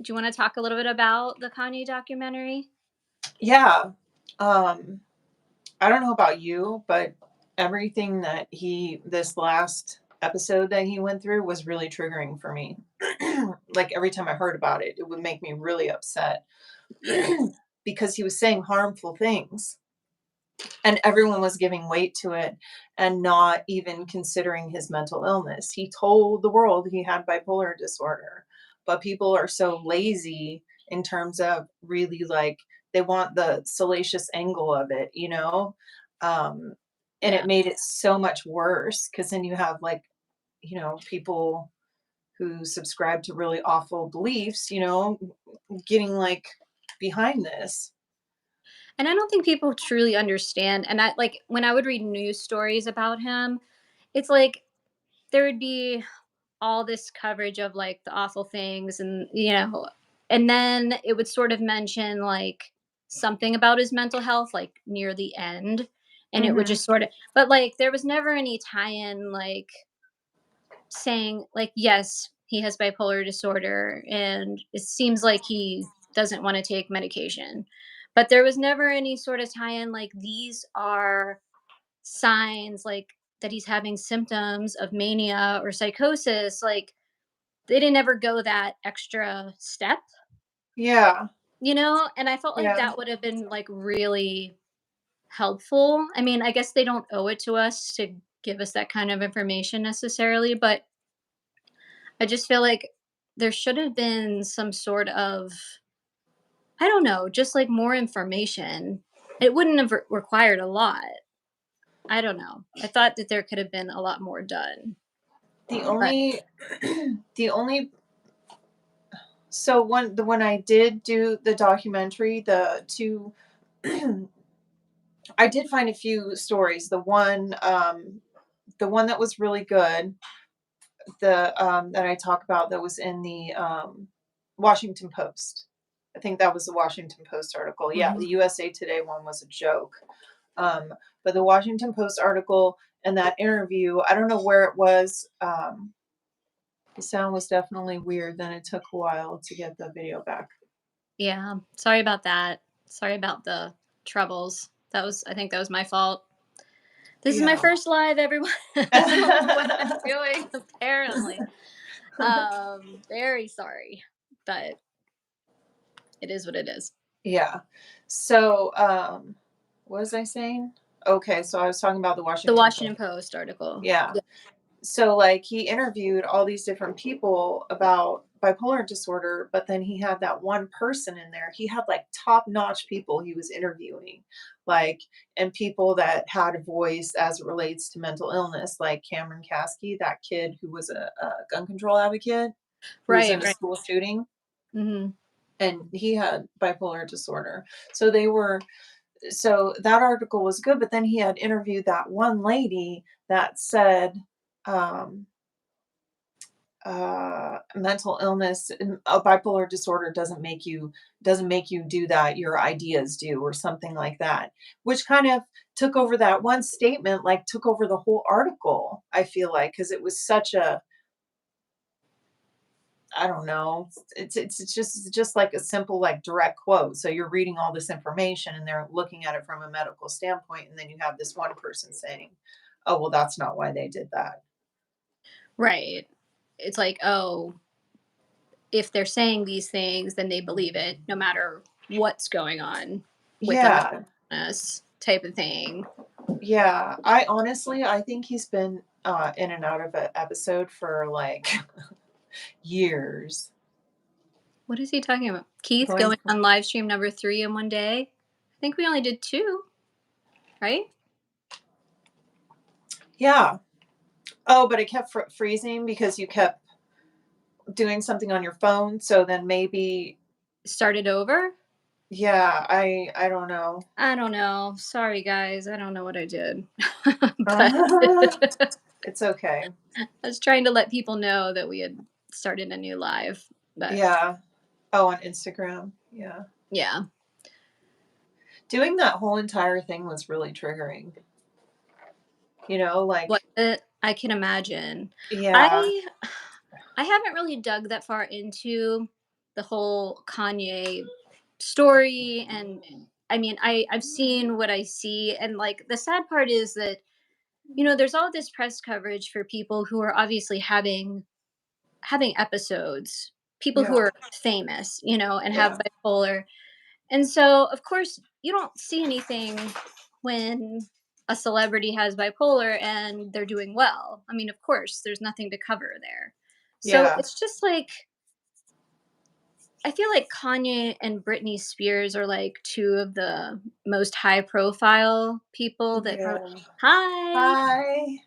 Do you want to talk a little bit about the Kanye documentary? Yeah. I don't know about you, but everything that this last episode that he went through was really triggering for me. Like every time I heard about it, it would make me really upset Yeah. because he was saying harmful things and everyone was giving weight to it and not even considering his mental illness. He told the world he had bipolar disorder, but people are so lazy in terms of really like they want the salacious angle of it, you know? Um, and Yeah. it made it so much worse because then you have like, people who subscribe to really awful beliefs, getting like behind this. And I don't think people truly understand. And I like when I would read news stories about him, it's like there would be all this coverage of like the awful things and then it would sort of mention like something about his mental health like near the end, and it would Hmm. just sort of, but like there was never any tie-in like saying like yes, he has bipolar disorder and it seems like he doesn't want to take medication, but there was never any sort of tie-in like these are signs like that he's having symptoms of mania or psychosis. Like they didn't ever go that extra step, Yeah. and I felt like Yeah. that would have been like really helpful. I mean, I guess they don't owe it to us to give us that kind of information necessarily, but I just feel like there should have been some sort of, I don't know, just like more information. It wouldn't have required a lot. I don't know. I thought that there could have been a lot more done. The But only the only so when I did do the documentary, the two I did find a few stories. The one that was really good, that I talk about that was in the Washington Post. I think that was the Washington Post article. Yeah, Mhm. the USA Today one was a joke. Um, but the Washington Post article and that interview, I don't know where it was. The sound was definitely weird. Then it took a while to get the video back. Yeah, sorry about that. Sorry about the troubles. I think that was my fault. This is my Yeah. first live, everyone. I don't know what I'm doing, apparently. Very sorry, but it is what it is. Yeah. So, what was I saying? Okay, so I was talking about the The Washington Washington Post. Post article. Yeah. Yeah. So, like, he interviewed all these different people about bipolar disorder, but then he had that one person in there. He had like top-notch people he was interviewing, like, and people that had a voice as it relates to mental illness, like Cameron Kasky, that kid who was a gun control advocate who was in Right, a right. school shooting, Mhm. and he had bipolar disorder. So they were so that article was good, but then he had interviewed that one lady that said, um, mental illness, a bipolar disorder doesn't make you do that. Your ideas do, or something like that, which kind of took over that one statement, like took over the whole article. I feel like because it was such a I don't know. It's just like a simple, like, direct quote. So you're reading all this information and they're looking at it from a medical standpoint, and then you have this one person saying, "Oh, well, that's not why they did that." Right. It's like, oh, if they're saying these things, then they believe it no matter what's going on with the mental Yeah, illness type of thing. yeah. I think he's been in and out of an episode for like years. What is he talking about? Keith Going, going on live stream number 3 in one day? I think we only did 2, right? yeah. Oh, but it kept freezing because you kept doing something on your phone. So then maybe, Started over? yeah. I don't know. I don't know. Sorry, guys. I don't know what I did. But It's okay. I was trying to let people know that we had started a new live. But Yeah. Oh, on Instagram. Yeah. yeah. Doing that whole entire thing was really triggering. Like, What I can imagine. yeah. I I haven't really dug that far into the whole Kanye story. And I mean, I've seen what I see, and like the sad part is that, there's all this press coverage for people who are obviously having episodes, people who Yeah. are famous, and have Yeah. bipolar. And so, of course, you don't see anything when a celebrity has bipolar and they're doing well. I mean, of course, there's nothing to cover there. So Yeah. it's just like, I feel like Kanye and Britney Spears are like two of the most high profile people that probably. Yeah. Hi. Hi.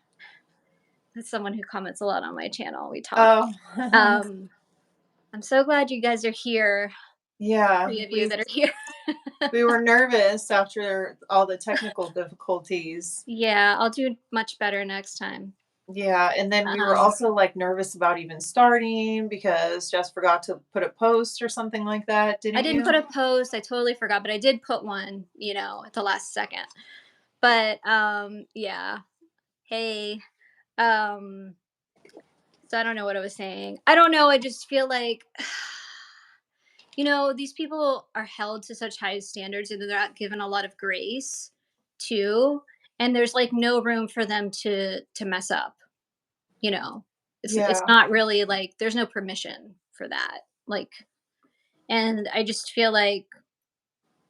That's someone who comments a lot on my channel. We talk. Oh. Um, I'm so glad you guys are here. Yeah. Three of you We that are here. we were nervous after all the technical difficulties. Yeah, I'll do much better next time. Yeah, and then we were Um, also, like, nervous about even starting because Jess forgot to put a post or something like that, I didn't didn't you? put a post. I totally forgot, but I did put one, at the last second. But yeah. Hey. Um, so I don't know what I was saying. I don't know. I just feel like these people are held to such high standards and they're not given a lot of grace too. And there's like no room for them to mess up, you know. It's Yeah, not really like there's no permission for that. Like, and I just feel like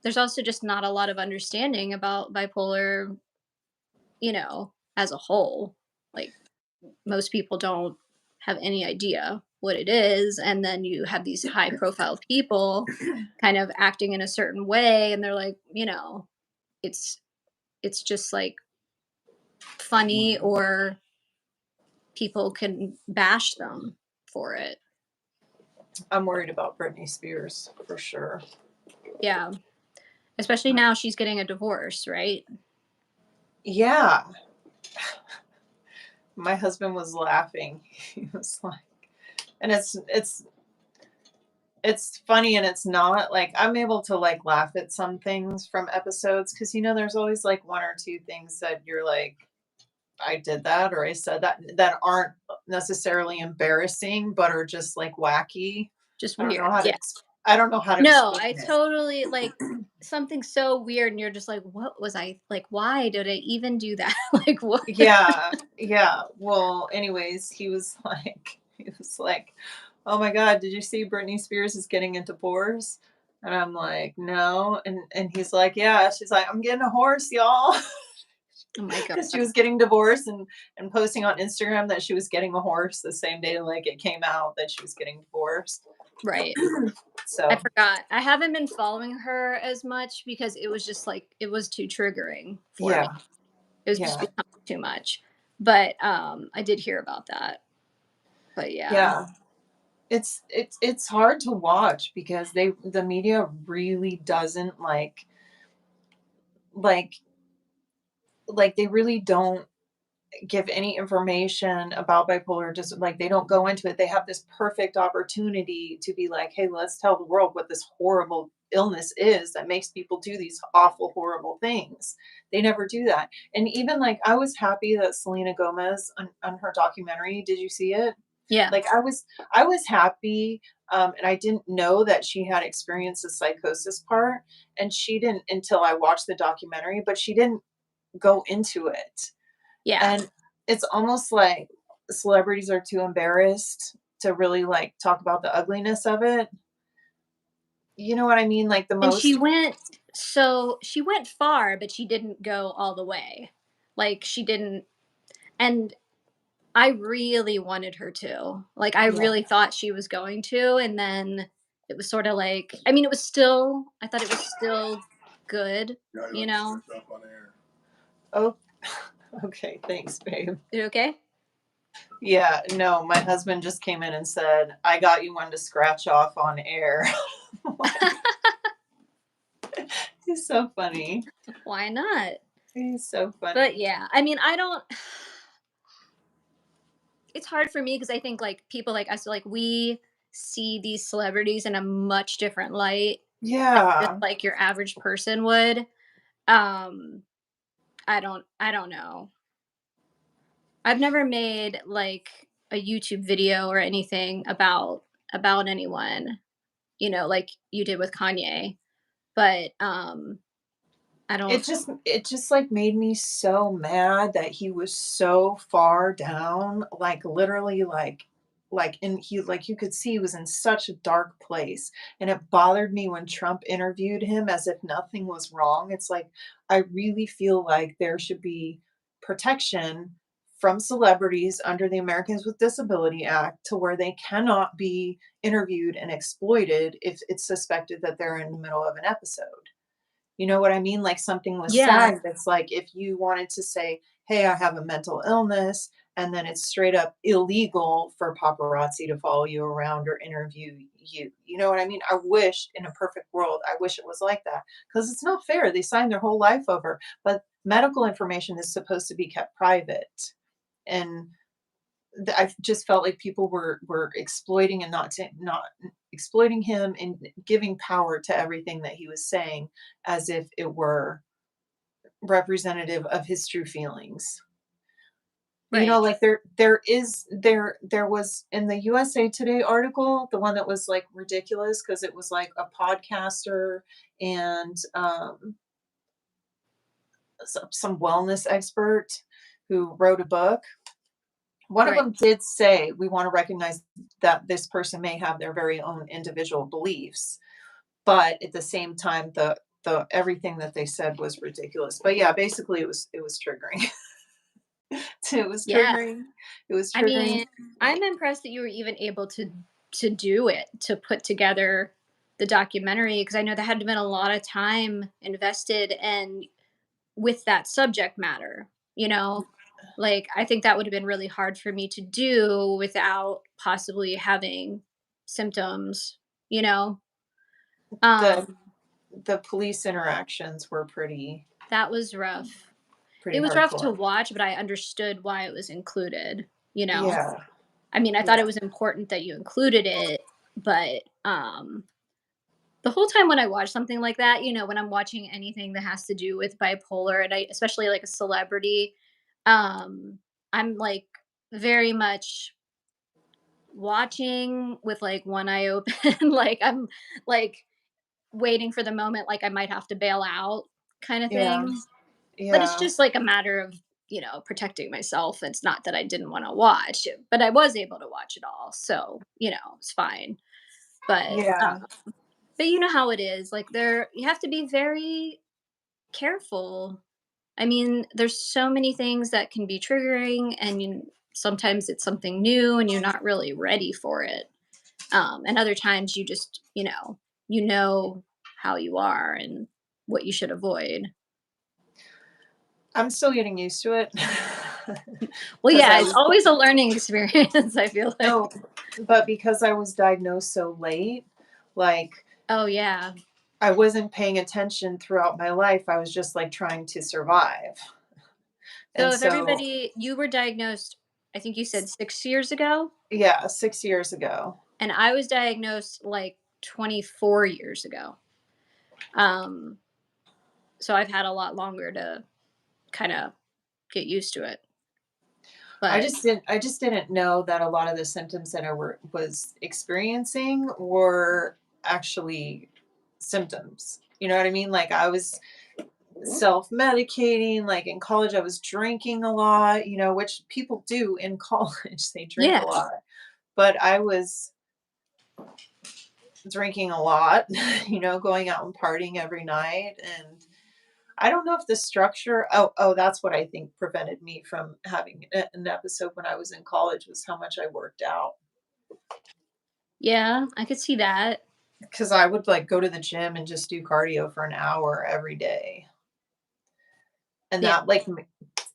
there's also just not a lot of understanding about bipolar, as a whole. Like most people don't have any idea what it is, and then you have these high profile people kind of acting in a certain way, and they're like, it's it's just like funny, or people can bash them for it. I'm worried about Britney Spears for sure. Yeah, especially now she's getting a divorce, right? Yeah, my husband was laughing. He was like, and it's funny and it's not, like, I'm able to, like, laugh at some things from episodes because there's always, like, 1 or 2 things that you're like, "I did that," or "I said that," that aren't necessarily embarrassing, but are just, like, wacky. Just I don't know weird. how to Yeah. ex I don't know how to No, explain I it. totally like something so weird, and you're just like, what was I like? Why did I even do that? Like, what? Yeah, yeah. Well, anyways, he was like, "Oh my god, did you see Britney Spears is getting a divorce?" And I'm like, "No." And he's like, "Yeah." She's like, "I'm getting a horse, y'all." Oh my god. Because she was getting divorced and posting on Instagram that she was getting a horse the same day, like, it came out that she was getting divorced. Right. I So, forgot. I haven't been following her as much because it was just like it was too triggering for me. yeah, It was just yeah, becoming too much. But I did hear about that. But yeah. yeah. It's hard to watch because the media really doesn't like they really don't give any information about bipolar, just like they don't go into it. They have this perfect opportunity to be like, "Hey, let's tell the world what this horrible illness is that makes people do these awful horrible things." They never do that. And even, like, I was happy that Selena Gomez on her documentary, did you see it? Yeah. Like, I was happy, and I didn't know that she had experienced the psychosis part, and she didn't until I watched the documentary, but she didn't go into it. Yeah. And it's almost like celebrities are too embarrassed to really, like, talk about the ugliness of it. You know what I mean? Like, the And she most. went she went far, but she didn't go all the way. Like she didn't, and I really wanted her to. Like, I Yeah. really thought she was going to, and then it was sorta like, I mean, I thought it was still good, Yeah, you you like to know? switch up on air. Oh, okay, thanks, babe. You okay? Yeah, no, my husband just came in and said, "I got you one to scratch off on air." He's so funny. Why not? He's so But funny. yeah, I mean, I don't it's hard for me because I think, like, people like us, like, we see these celebrities in a much different light than just, Yeah. like, your average person would. Um, I don't know. I've never made, like, a YouTube video or anything about anyone. like you did with Kanye. But I don't. It just, like, made me so mad that he was so far down, like, literally, like, you could see he was in such a dark place, and it bothered me when Trump interviewed him as if nothing was wrong. It's like, I really feel like there should be protection from celebrities under the Americans with Disability Act to where they cannot be interviewed and exploited if it's suspected that they're in the middle of an episode. You know what I mean? Like something with Yeah, SAG that's like if you wanted to say, "Hey, I have a mental illness," and then it's straight up illegal for paparazzi to follow you around or interview you. You know what I mean? I wish in a perfect world, I wish it was like that because it's not fair. They signed their whole life over, but medical information is supposed to be kept private. And I just felt like people were exploiting and not exploiting him and giving power to everything that he was saying as if it were representative of his true feelings. right. Like there was in the USA Today article, the one that was like ridiculous because it was like a podcaster and some wellness expert who wrote a book. One of Right. them did say, "We wanna recognize that this person may have their very own individual beliefs," but at the same time, the everything that they said was ridiculous. But yeah, basically, it was triggering. It was Yeah. triggering. It was I triggering. mean, I'm impressed that you were even able to do it, to put together the documentary, because I know there had to been a lot of time invested and with that subject matter, you know? Like, I think that would have been really hard for me to do without possibly having symptoms, you know? The Um, the police interactions were that was rough. pretty It was rough to hardcore. watch, but I understood why it was included, you know? Yeah, I mean, I thought yeah. it was important that you included it, but the whole time when I watch something like that, when I'm watching anything that has to do with bipolar, and I especially like a celebrity, I'm like very much watching with like one eye open. Like I'm like waiting for the moment like I might have to bail out kind of Yeah, thing. But it's yeah, just like a matter of, protecting myself. It's not that I didn't want to watch it, but I was able to watch it all. So, it's fine. But yeah. but you know how it is. Like there you have to be very careful. I mean, there's so many things that can be triggering, and sometimes it's something new and you're not really ready for it. And other times you just, you know how you are and what you should avoid. I'm still getting used to it. Well, Because yeah, I it's was always a learning experience, I feel like. no, but because I was diagnosed so late, like, Oh, yeah. I wasn't paying attention throughout my life, I was just, like, trying to survive, So and if so everybody you were diagnosed, I think you said 6 years ago, yeah, 6 years ago. and I was diagnosed like 24 years ago. Um, so I've had a lot longer to kind of get used to it. But I just didn't know that a lot of the symptoms that I was experiencing were actually symptoms, you know what I mean? Like, I was self-medicating, like, in college, I was drinking a lot, which people do in college, they drink a yeah. lot, but I was drinking a lot, going out and partying every night, and I don't know if the structure that's what I think prevented me from having an episode when I was in college was how much I worked out. Yeah, I could see that. Because I would, like, go to the gym and just do cardio for an hour every day, and Yeah. that,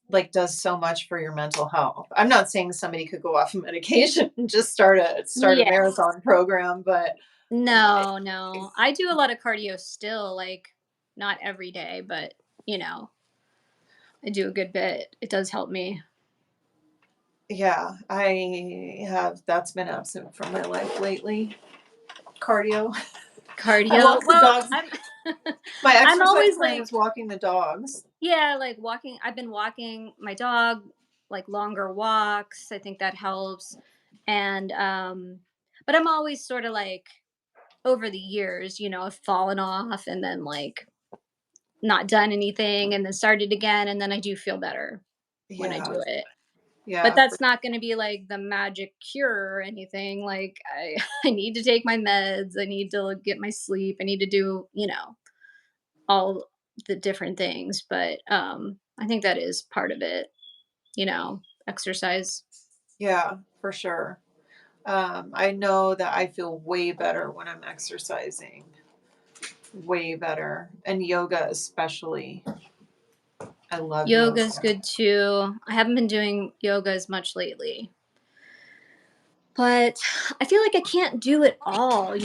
like, does so much for your mental health. I'm not saying somebody could go off of medication and just start a Yeah. marathon program, but, eh No, no. I do a lot of cardio still, like not every day, but I do a good bit. It does help me. yeah, that's been absent from my life lately, cardio. I Cardio. walk the Well, dogs. I'm My I'm exercise always plan like, is walking the dogs. yeah, like walking. I've been walking my dog, like longer walks. I think that helps. And but I'm always sort of like over the years, I've fallen off and then like not done anything and then started again, and then I do feel better when I Yeah. do it. But Yeah. that's not going to be like the magic cure or anything. Like I I need to take my meds, I need to get my sleep, I need to do, all the different things, but I think that is part of it, exercise. Yeah, for sure. I know that I feel way better when I'm exercising. Way better. And yoga especially. I love Yoga's yoga. good too. I haven't been doing yoga as much lately. But I feel like I can't do it all,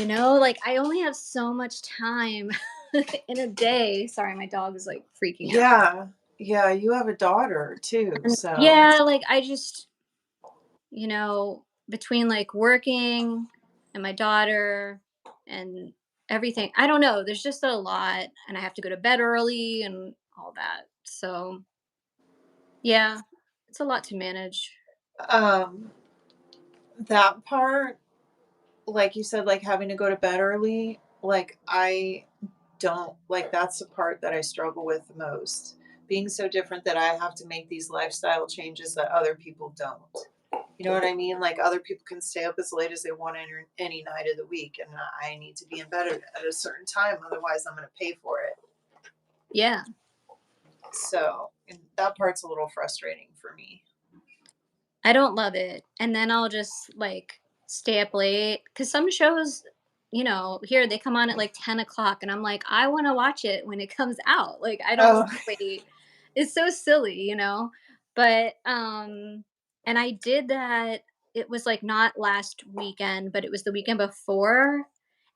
Like I only have so much time in a day. Sorry, my dog is like freaking out. Yeah. Yeah, you have a daughter too, And so yeah, like I just, between like working and my daughter and everything, I don't know. There's just a lot, and I have to go to bed early and all that. So, yeah, it's a lot to manage. um that part, like you said, like having to go to bed early, like I don't like that's the part that I struggle with the most. Being so different that I have to make these lifestyle changes that other people don't. You know what I mean? Like other people can stay up as late as they want any night of the week, and I need to be in bed at a certain time. Otherwise, I'm going to pay for it. Yeah. So and that part's a little frustrating for me. I don't love it, and then I'll just, like, stay up late because some shows, here, they come on at, like, 10 o'clock, and I'm like, "I wanna watch it when it comes out." Like, I don't Oh, wanna wait. It's so silly, But, and I did that. It was, like, not last weekend, but it was the weekend before,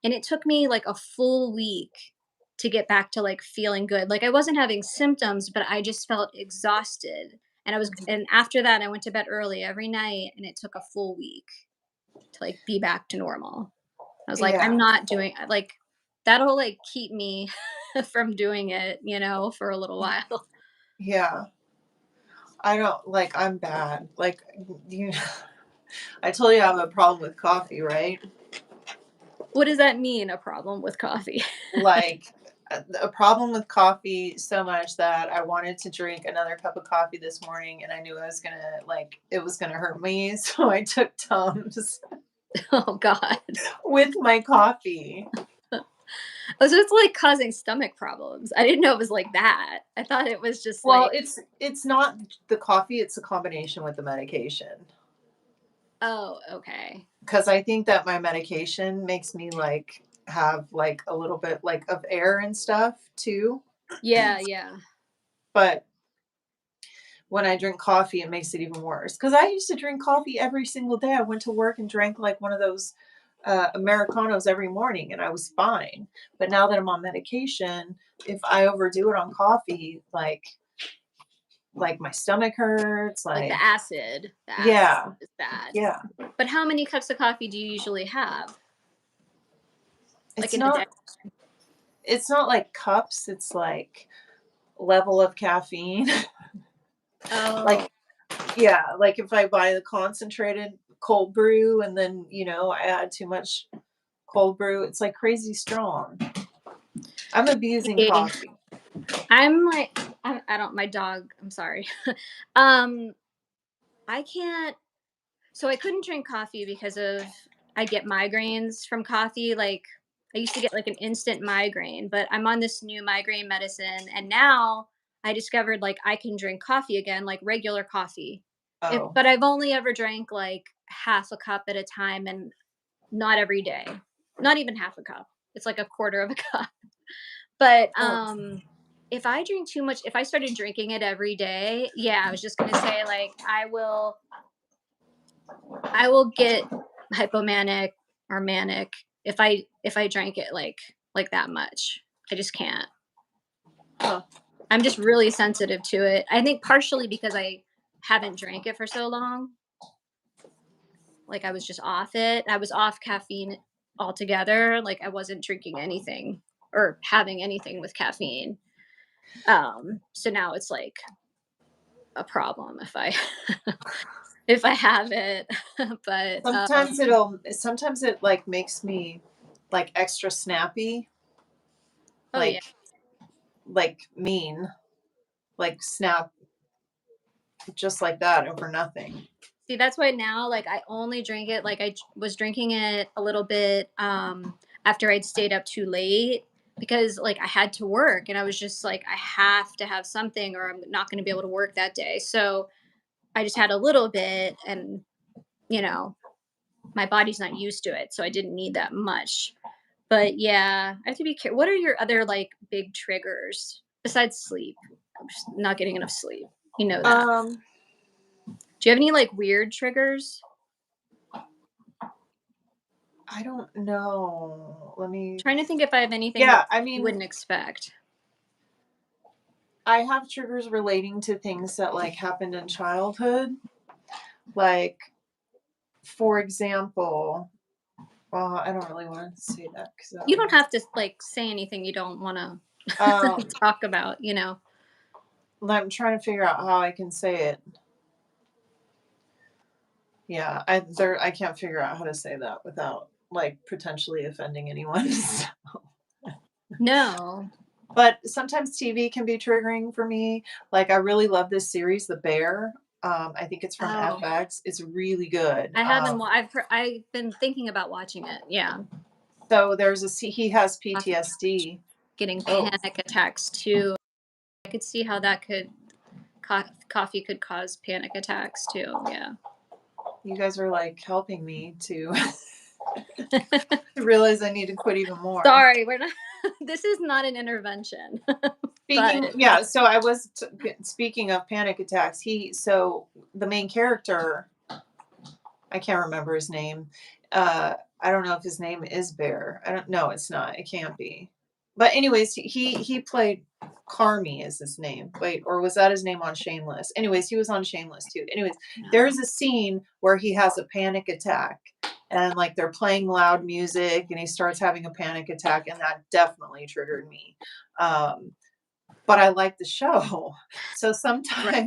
and it took me, like, a full week to get back to, like, feeling good. Like, I wasn't having symptoms, but I just felt exhausted. And after that, I went to bed early every night, and it took a full week to, like, be back to normal. I was like, "I'm yeah, not doing," like, that'll, like, keep me from doing it, for a little while. yeah. I don't like. I'm bad. Like you, I told you I have a problem with coffee, right? What does that mean, a problem with coffee? Like a problem with coffee so much that I wanted to drink another cup of coffee this morning, and I knew I was gonna like it was gonna hurt me, so I took Tums Oh god. with my coffee. Oh, so it's, like, causing stomach problems. I didn't know it was like that. I thought it was just Well, like, it's not the coffee; it's a combination with the medication. "Oh, okay." Because I think that my medication makes me like have like a little bit like of air and stuff too. Yeah, yeah. But when I drink coffee, it makes it even worse. Because I used to drink coffee every single day. I went to work and drank like one of those Americanos every morning, and I was fine. But now that I'm on medication, if I overdo it on coffee, like my stomach hurts. Like, Like the acid yeah, is bad. yeah. But how many cups of coffee do you usually have, like, It's in a day? not. It's not like cups. It's like level of caffeine. Oh, Like yeah, like if I buy the concentrated cold brew and then I add too much cold brew, it's like crazy strong. I'm abusing see, coffee. I'm like, I don't, my dog, I'm sorry. um, I can't, so I couldn't drink coffee because I get migraines from coffee. Like, I used to get like an instant migraine, but I'm on this new migraine medicine, and now I discovered like I can drink coffee again, like regular coffee. Oh, But I've only ever drank like half a cup at a time, and not every day. Not even half a cup. It's like a quarter of a cup. But, oh, if I drink too much, if I started drinking it every day, yeah, I was just gonna say, like, I will get hypomanic or manic if I drank it, like that much. I just can't. huh. I'm just really sensitive to it. I think partially because I haven't drank it for so long. Like, I was just off it. I was off caffeine altogether. Like, I wasn't drinking anything or having anything with caffeine. So now it's like a problem if I if I have it. But Sometimes it like makes me like extra snappy, Oh yeah. like mean, like snap just like that over nothing. See, that's why now, like, I only drink it, like, was drinking it a little bit, after I'd stayed up too late because, like, I had to work and I was just like, I have to have something or I'm not gonna be able to work that day. So I just had a little bit and, you know, my body's not used to it, so I didn't need that much. But yeah, I have to be care what are your other, like, big triggers besides sleep? I'm just not getting enough sleep. You know that. Um, Do you have any, like, weird triggers? I don't know. Trying to think if I have anything that Yeah, I you mean, wouldn't expect. I have triggers relating to things that like happened in childhood. Like, for example, well, I don't really want to say that because that You would don't hurt. have to, like, say anything you don't wanna Um, talk about, you know? I'm trying to figure out how I can say it. Yeah, I can't figure out how to say that without like potentially offending anyone. No. But sometimes TV can be triggering for me. Like I really love this series, The Bear. I think it's from Oh, FX. It's really good. I haven't wa I've been thinking about watching it, yeah. So he has Coffee PTSD. getting Oh, panic attacks too. I could see how that could coffee could cause panic attacks too, yeah. you guys are like helping me to realize I need to quit even more. Sorry, we're not this is not an intervention, Speaking, but yeah, so I was speaking of panic attacks. So the main character, I can't remember his name. I don't know if his name is Bear. I don't know. It's not. It can't be. But anyways, he played Carmy is his name. Wait, or was that his name on Shameless? Anyways, he was on Shameless too. Anyways, there no. is a scene where he has a panic attack, and like they're playing loud music, and he starts having a panic attack, and that definitely triggered me. Um, but I like the show. So Right.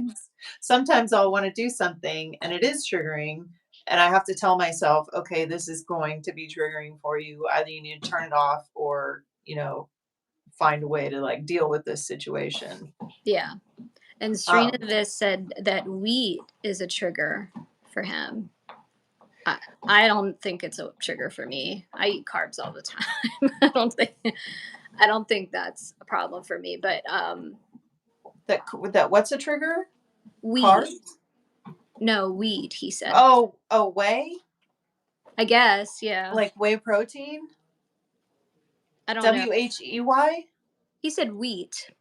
sometimes I'll want to do something and it is triggering and I have to tell myself, okay, this is going to be triggering for you. Either you need to turn it off or, find a way to like deal with this situation. Yeah. And Um, Srinavis said that wheat is a trigger for him. I, I don't think it's a trigger for me. I eat carbs all the time. I don't think that's a problem for me. But that what's a trigger? wheat, Carbs? no wheat. He said. Oh, whey? I guess, yeah. Like whey protein? I don't know. WHEY? He said wheat,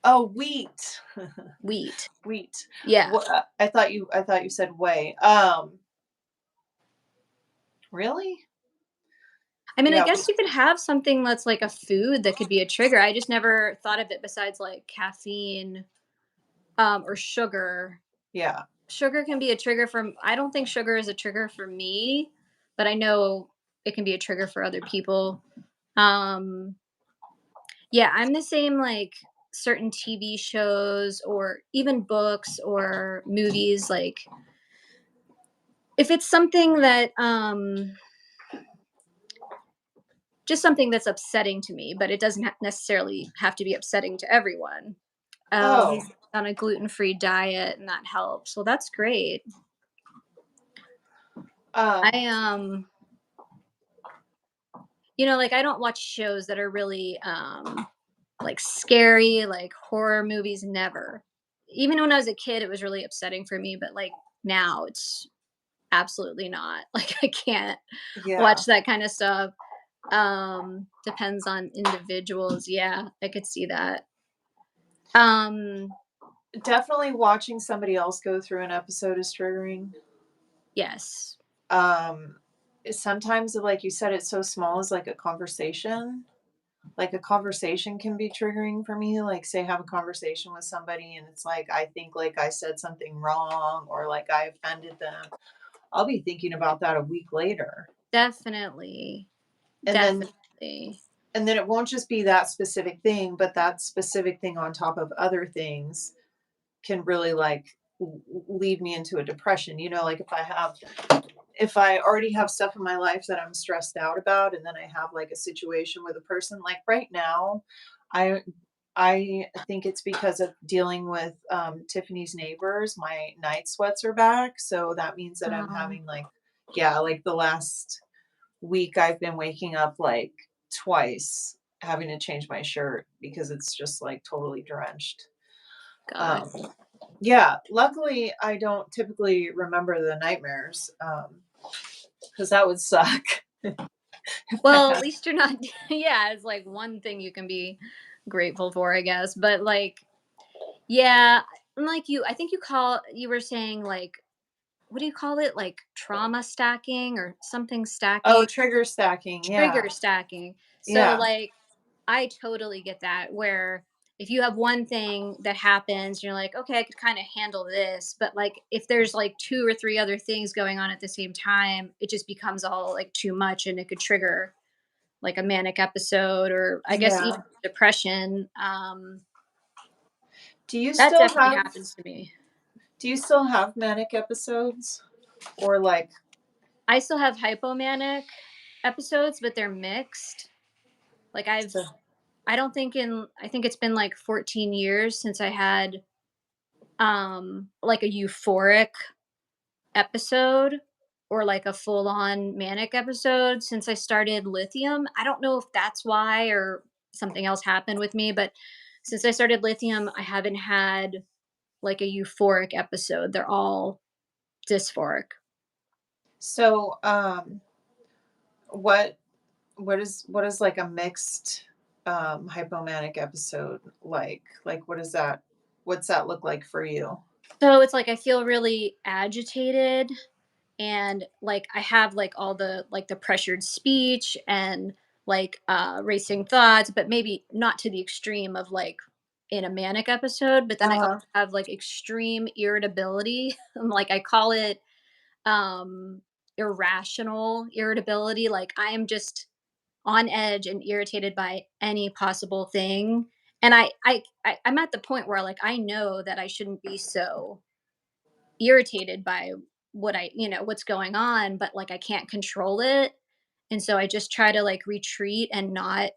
Oh, wheat. wheat. Wheat. Yeah. I thought you said whey. Really? I mean, I Yeah, guess you could have something that's like a food that could be a trigger. I just never thought of it besides like caffeine, or sugar. yeah. Sugar can be a trigger for I don't think sugar is a trigger for me, but I know it can be a trigger for other people. Um, yeah, I'm the same, like, certain TV shows or even books or movies, like, if it's something that, just something that's upsetting to me, but it doesn't necessarily have to be upsetting to everyone. Oh, Oh, he's on a gluten-free diet and that helps. Well, that's great. um, I, like, I don't watch shows that are really, like, scary, like, horror movies, never. Even when I was a kid, it was really upsetting for me, but, like, now it's absolutely not. Like, I can't yeah. watch that kinda stuff. Depends on individuals, yeah, I could see that. Um, Definitely watching somebody else go through an episode is triggering. yes. Um, Sometimes, like you said, it's so small as like a conversation. Like a conversation can be triggering for me. Like, say, have a conversation with somebody, and it's like I think like I said something wrong or like I offended them. I'll be thinking about that a week later, Definitely, and then definitely. and then it won't just be that specific thing, but that specific thing on top of other things can really like lead me into a depression. Like if I already have stuff in my life that I'm stressed out about, and then I have like a situation with a person, like right now, I I think it's because of dealing with Tiffany's neighbors. My night sweats are back, so that means that I'm Um, having like, yeah, like the last week I've been waking up like twice, having to change my shirt because it's just like totally drenched. God. Um, yeah, luckily I don't typically remember the nightmares. Because that would suck if I Well, at had. least you're not yeah, it's like one thing you can be grateful for, I guess. But like, yeah, like I think you were saying like what do you call it? Like trauma stacking or something Oh, stacking, trigger stacking, trigger yeah, stacking. So yeah, like I totally get that where if you have one thing that happens, you're like, okay, I could kind of handle this. But like if there's like two or three other things going on at the same time, it just becomes all like too much and it could trigger like a manic episode or I guess even yeah. depression. Do you That still definitely have happens to me. do you still have manic episodes? Or like, I still have hypomanic episodes, but they're mixed. Like so I don't think I think it's been like 14 years since I had like a euphoric episode or like a full on manic episode since I started lithium. I don't know if that's why or something else happened with me, but since I started lithium, I haven't had like a euphoric episode. They're all dysphoric. so, what what is like a mixed, hypomanic episode like? Like, what's that look like for you? So it's like I feel really agitated and like I have like all the like the pressured speech and like racing thoughts, but maybe not to the extreme of like in a manic episode, but then I also Uh-huh. have like extreme irritability. Like I call it um irrational irritability. Like I am just on edge and irritated by any possible thing. And I'm at the point where like I know that I shouldn't be so irritated by what's going on, but like I can't control it. And so I just try to like retreat and not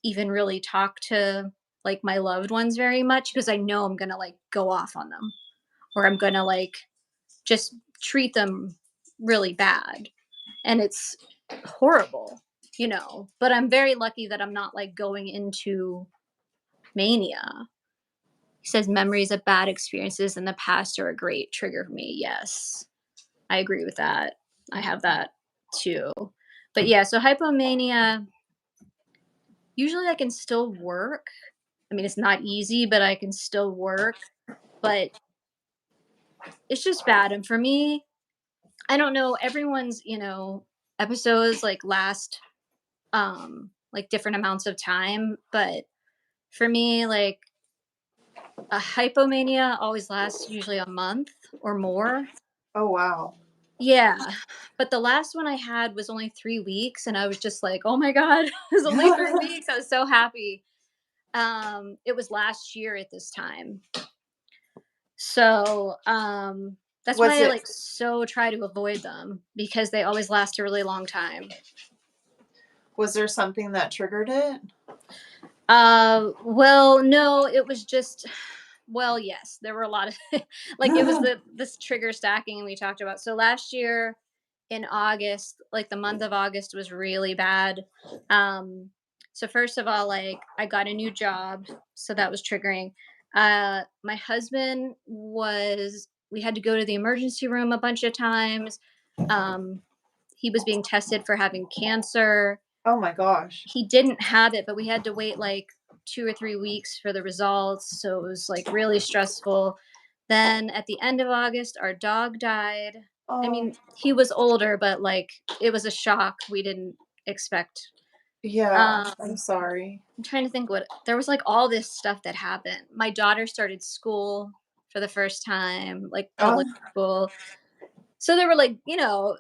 even really talk to like my loved ones very much because I know I'm going to like go off on them or I'm going to like just treat them really bad. And it's horrible, but I'm very lucky that I'm not like going into mania. He says memories of bad experiences in the past are a great trigger for me. Yes. I agree with that. I have that too. But yeah, so hypomania, usually I can still work. I mean, it's not easy, but I can still work. But it's just bad. And for me, I don't know, everyone's episodes like last like different amounts of time. But for me, like a hypomania always lasts usually a month or more. Oh, wow. Yeah, but the last one I had was only 3 weeks, and I was just like, "Oh my god, it was only 3 weeks." I was so happy. It was last year at this time. So, that's Was why I, it like, so try to avoid them because they always last a really long time. was there something that triggered it? Well, no, it was just well, yes, there were a lot of like, it was this trigger stacking we talked about. So last year in August, like, the month of August was really bad. Um, so first of all, like, I got a new job, so that was triggering. My husband was we had to go to the emergency room a bunch of times. Um, he was being tested for having cancer. Oh my gosh. He didn't have it, but we had to wait like 2 or 3 weeks for the results, so it was, like, really stressful. Then at the end of August, our dog died. I Oh, mean, he was older, but, like, it was a shock we didn't expect. yeah, Um, I'm sorry. I'm trying to think what there was, like, all this stuff that happened. My daughter started school for the first time, like, Oh, public school. So there were, like,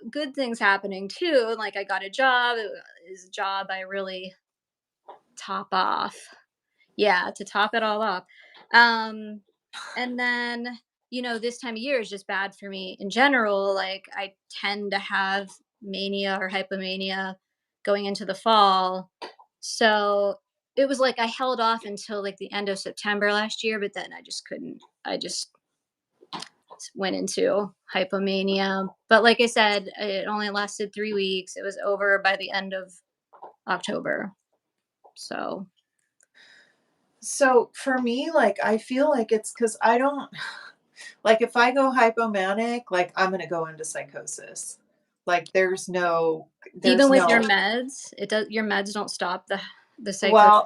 good things happening too, like, I got a job. It was a job I really top off. Yeah, to top it all off. Um, and then this time of year is just bad for me in general. Like, I tend to have mania or hypomania going into the fall. So it was like I held off until like the end of September last year, but then I just couldn't. I just went into hypomania. But like I said, it only lasted 3 weeks. It was over by the end of October. So, So for me, like, I feel like it's because I don't like if I go hypomanic, like I'm gonna go into psychosis. Like even there's with your no meds, your meds don't stop the psychosis. well,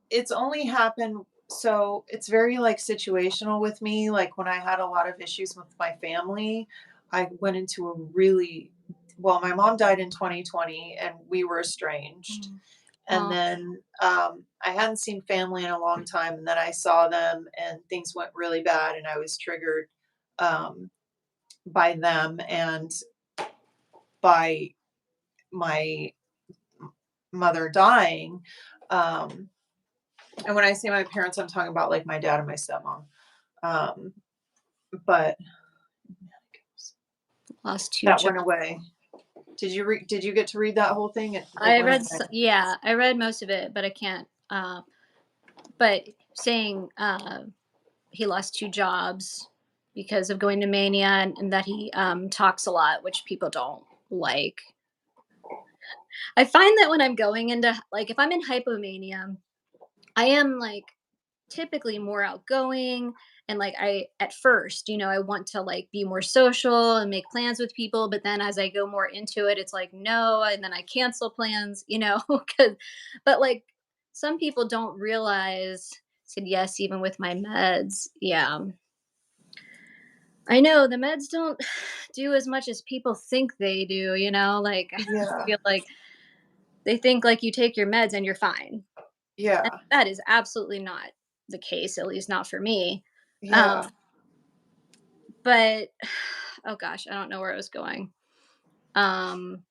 it's only happened so it's very like situational with me. Like when I had a lot of issues with my family, I went into a really well, my mom died in 2020 and we were estranged. Mm. And Oh, then I hadn't seen family in a long time, and then I saw them, and things went really bad, and I was triggered um, by them and by my mother dying. Um, and when I say my parents, I'm talking about like my dad and my stepmom. Um, but lost two that jobs. went away. Did you get to read that whole thing? It I went read, away. yeah, I read most of it, but I can't. But saying he lost two jobs because of going to mania, and that he talks a lot, which people don't like. I find that when I'm going into, like, if I'm in hypomania, I am like typically more outgoing, and like I at first, I want to like be more social and make plans with people, but then as I go more into it, it's like no, and then I cancel plans, cuz but like some people don't realize, said yes, even with my meds. Yeah. I know the meds don't do as much as people think they do, like I Yeah, feel like they think like you take your meds and you're fine. And yeah, that is absolutely not the case, at least not for me. yeah. Um, but oh gosh, I don't know where I was going. Um,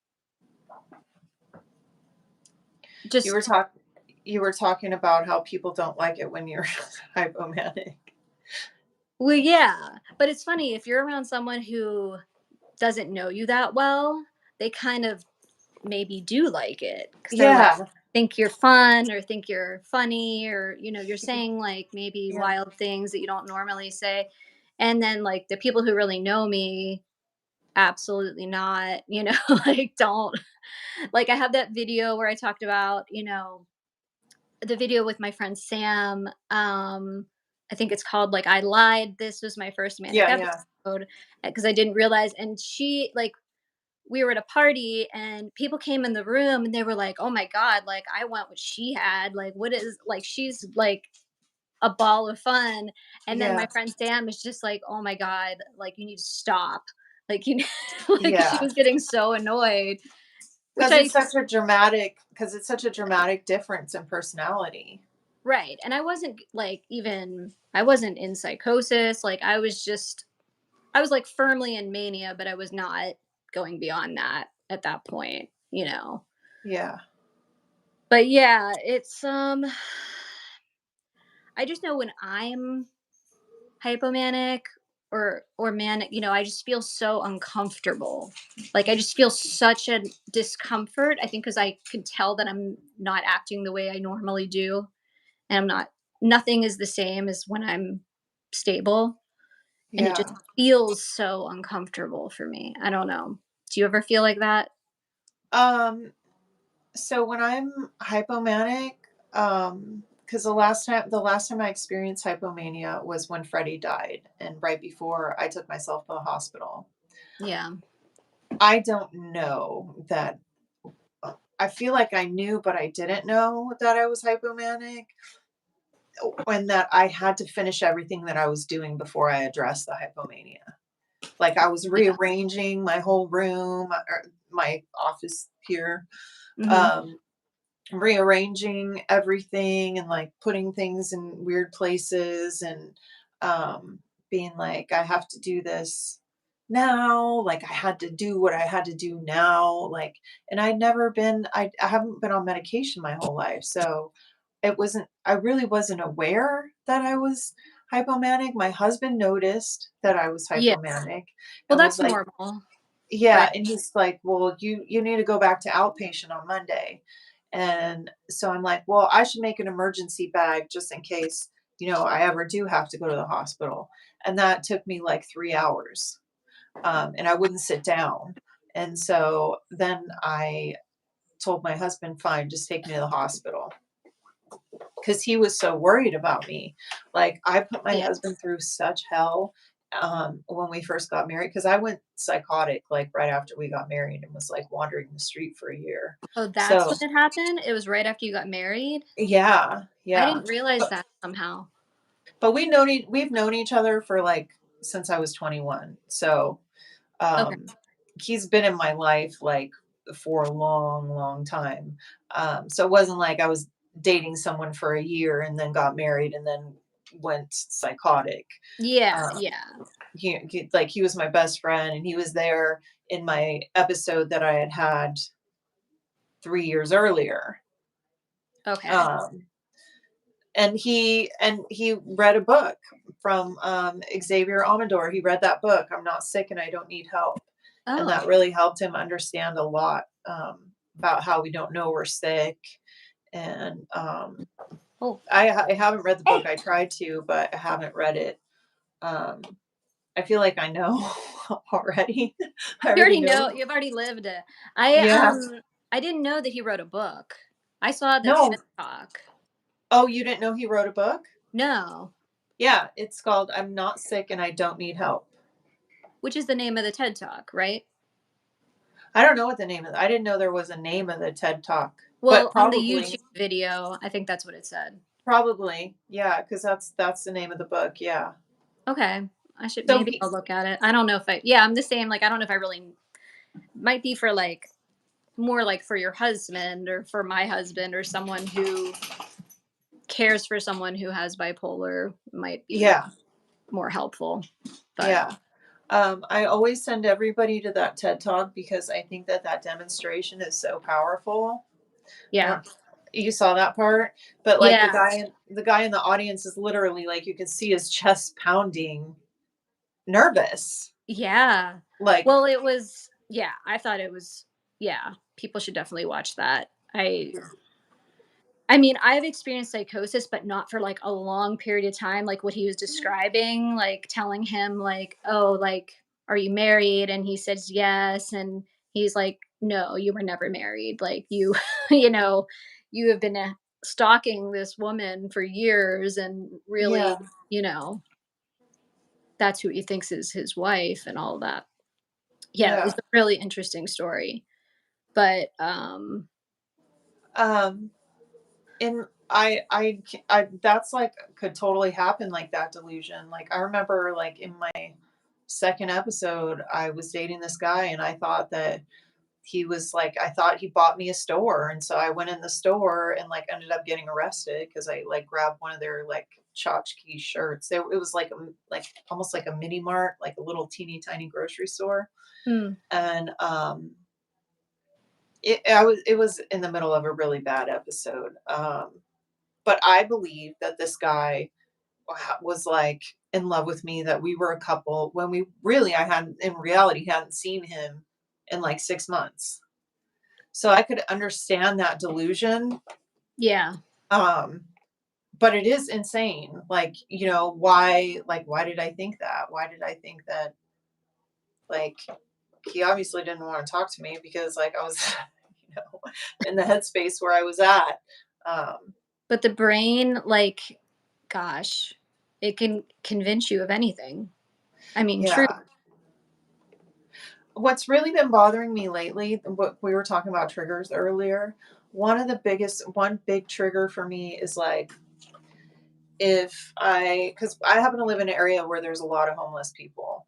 You just were talking. You were talking about how people don't like it when you're hypomanic. well, yeah, but it's funny if you're around someone who doesn't know you that well, they kind of maybe do like it because they're like Yeah, think you're fun or think you're funny, or you're saying like maybe yeah, wild things that you don't normally say, and then like the people who really know me, absolutely not, like don't. Like, I have that video where I talked about, the video with my friend Sam. I think it's called like I lied. This was my first manic yeah, yeah, episode because I didn't realize. And she like we were at a party and people came in the room and they were like, "Oh my god, like I want what she had. Like what is like she's like a ball of fun." And then my yeah, friend Sam is just like, "Oh my god, like you need to stop." Like like she yeah. was getting so annoyed, which Because I it's such a dramatic difference in personality. right. And I wasn't like even I wasn't in psychosis. Like I was like firmly in mania, but I was not going beyond that at that point. Yeah, But yeah, it's I just know when I'm hypomanic or manic, I just feel so uncomfortable. Like I just feel such a discomfort. I think because I can tell that I'm not acting the way I normally do, and I'm not. Nothing is the same as when I'm stable, and it just yeah. feels so uncomfortable for me. I don't know. Do you ever feel like that? Um, so when I'm hypomanic, because the last time I experienced hypomania was when Freddie died, and right before I took myself to the hospital. Yeah. I don't know that. I feel like I knew, but I didn't know that I was hypomanic, and that I had to finish everything that I was doing before I addressed the hypomania. Like I was Yeah. rearranging my whole room, or my office here, Mhm. um, rearranging everything and like putting things in weird places and being like, I have to do this now. Like I had to do what I had to do now. Like, and I haven't been on medication my whole life. So I really wasn't aware that I was hypomanic. My husband noticed that I was Yeah. hypomanic Well, and was that's like, normal, yeah, right? and he's like, "Well, you need to go back to outpatient on Monday." And so I'm like, "Well, I should make an emergency bag just in case, I ever do have to go to the hospital." And that took me like 3 hours, and I wouldn't sit down. And so then I told my husband, "Fine, just take me to the hospital," because he was so worried about me. Like, I put my Yeah. husband through such hell, when we first got married, because I went psychotic, like, right after we got married and was, like, wandering the street for a year. Oh, that's So when it happened? It was right after you got married? yeah, I yeah. didn't realize But that somehow. but we've known each other for, like, since I was 21. So, Okay. um, he's been in my life, like, for a long, long time. So it wasn't like I was dating someone for a year and then got married and then went psychotic. Yeah, Um, yeah. he was my best friend, and he was there in my episode that I had had 3 years earlier. Okay. Um, and he read a book from Xavier Amador. He read that book, "I'm Not Sick and I Don't Need Help," and Oh, that really helped him understand a lot, about how we don't know we're sick. And oh. I haven't read the book. I tried to, but I haven't read it. Um, I feel like I know already. I You already already know. know, you've already lived it. I, Yeah. I didn't know that he wrote a book. I saw the TED No. Talk. Oh, you didn't know he wrote a book? No. Yeah, it's called "I'm Not Sick and I Don't Need Help." Which is the name of the TED Talk, right? I don't know what the name is. I didn't know there was a name of the TED Talk, but Well, on the probably YouTube video, I think that's what it said. probably, yeah, because that's the name of the book, yeah. Okay. I should So maybe he I'll look at it. I don't know if I yeah, I'm the same, like, I don't know if I really might be for, like more like for your husband or for my husband or someone who cares for someone who has bipolar might be yeah, more helpful. But yeah. I always send everybody to that TED Talk because I think that that demonstration is so powerful. yeah. When you saw that part, but, like, Yeah. the guy in the audience is literally, like, you could see his chest pounding, nervous, Yeah. like Well, it was yeah, I thought it was yeah, people should definitely watch that. I mean, I've experienced psychosis, but not for like a long period of time. Like what he was describing, like telling him, like, oh, like, are you married? And he says yes. And he's like, no, you were never married. Like, you, you know, you have been stalking this woman for years and yeah, really, that's who he thinks is his wife and all that. Yeah, it was yeah. a really interesting story. But Um, and I that's, like, could totally happen, like, that delusion. Like, I remember, like, in my 2nd episode, I was dating this guy, and I thought that I thought he bought me a store, and so I went in the store and, like, ended up getting arrested because I, like, grabbed one of their, like, tchotchke shirts. It was like almost like a mini mart, like a little teeny tiny grocery store, hmm, and, it was in the middle of a really bad episode, but I believe that this guy was, like, in love with me, that we were a couple when we really I hadn't in reality, hadn't seen him in, like, 6 months. So I could understand that delusion, yeah. um, but it is insane. Like, why did I think that? Why did I think that, like, he obviously didn't wanna talk to me because, like, I was, you know, in the headspace where I was at. Um, But the brain, like, gosh, it can convince you of anything. I mean, true. yeah. What's really been bothering me lately, what we were talking about triggers earlier, one big trigger for me is, like, if because I happen to live in an area where there's a lot of homeless people.